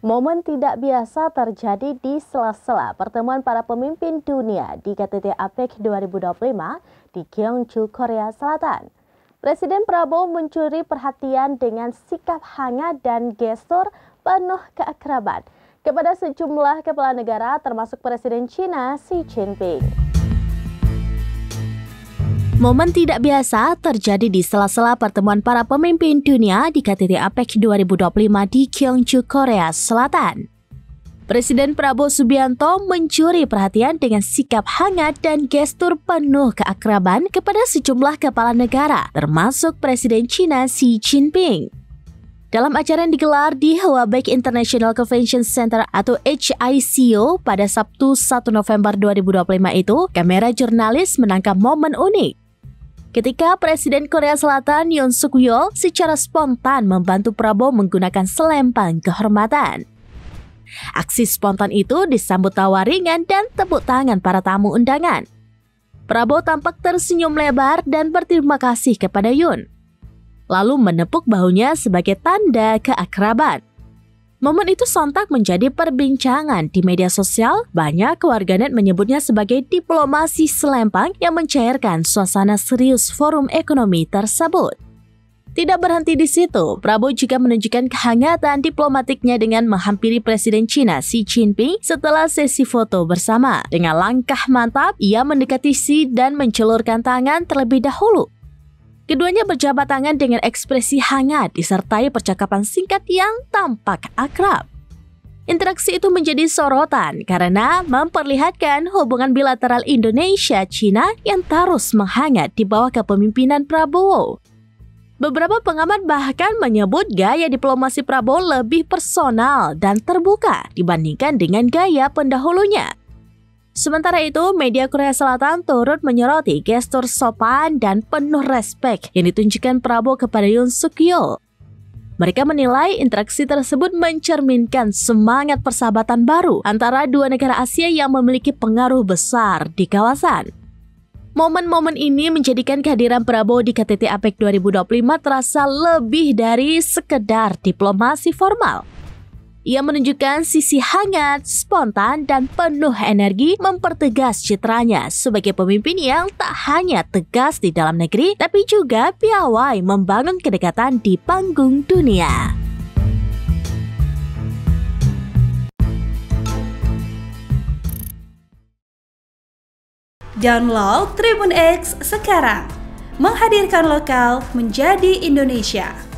Momen tidak biasa terjadi di sela-sela pertemuan para pemimpin dunia di KTT APEC 2025 di Gyeongju, Korea Selatan. Presiden Prabowo mencuri perhatian dengan sikap hangat dan gestur penuh keakraban kepada sejumlah kepala negara termasuk Presiden China Xi Jinping. Momen tidak biasa terjadi di sela-sela pertemuan para pemimpin dunia di KTT APEC 2025 di Gyeongju, Korea Selatan. Presiden Prabowo Subianto mencuri perhatian dengan sikap hangat dan gestur penuh keakraban kepada sejumlah kepala negara, termasuk Presiden China Xi Jinping. Dalam acara yang digelar di Hwabek International Convention Center atau HICO pada Sabtu 1 November 2025 itu, kamera jurnalis menangkap momen unik ketika Presiden Korea Selatan Yoon Suk Yeol secara spontan membantu Prabowo menggunakan selempang kehormatan. Aksi spontan itu disambut tawa ringan dan tepuk tangan para tamu undangan. Prabowo tampak tersenyum lebar dan berterima kasih kepada Yoon, lalu menepuk bahunya sebagai tanda keakraban. Momen itu sontak menjadi perbincangan di media sosial. Banyak warganet menyebutnya sebagai diplomasi selempang yang mencairkan suasana serius forum ekonomi tersebut. Tidak berhenti di situ, Prabowo juga menunjukkan kehangatan diplomatiknya dengan menghampiri Presiden China Xi Jinping setelah sesi foto bersama. Dengan langkah mantap, ia mendekati Xi dan mencelurkan tangan terlebih dahulu. Keduanya berjabat tangan dengan ekspresi hangat disertai percakapan singkat yang tampak akrab. Interaksi itu menjadi sorotan karena memperlihatkan hubungan bilateral Indonesia-China yang terus menghangat di bawah kepemimpinan Prabowo. Beberapa pengamat bahkan menyebut gaya diplomasi Prabowo lebih personal dan terbuka dibandingkan dengan gaya pendahulunya. Sementara itu, media Korea Selatan turut menyoroti gestur sopan dan penuh respek yang ditunjukkan Prabowo kepada Yoon Suk Yeol. Mereka menilai interaksi tersebut mencerminkan semangat persahabatan baru antara dua negara Asia yang memiliki pengaruh besar di kawasan. Momen-momen ini menjadikan kehadiran Prabowo di KTT APEC 2025 terasa lebih dari sekedar diplomasi formal. Ia menunjukkan sisi hangat, spontan, dan penuh energi mempertegas citranya sebagai pemimpin yang tak hanya tegas di dalam negeri, tapi juga piawai membangun kedekatan di panggung dunia. Download Tribun X sekarang, menghadirkan lokal menjadi Indonesia.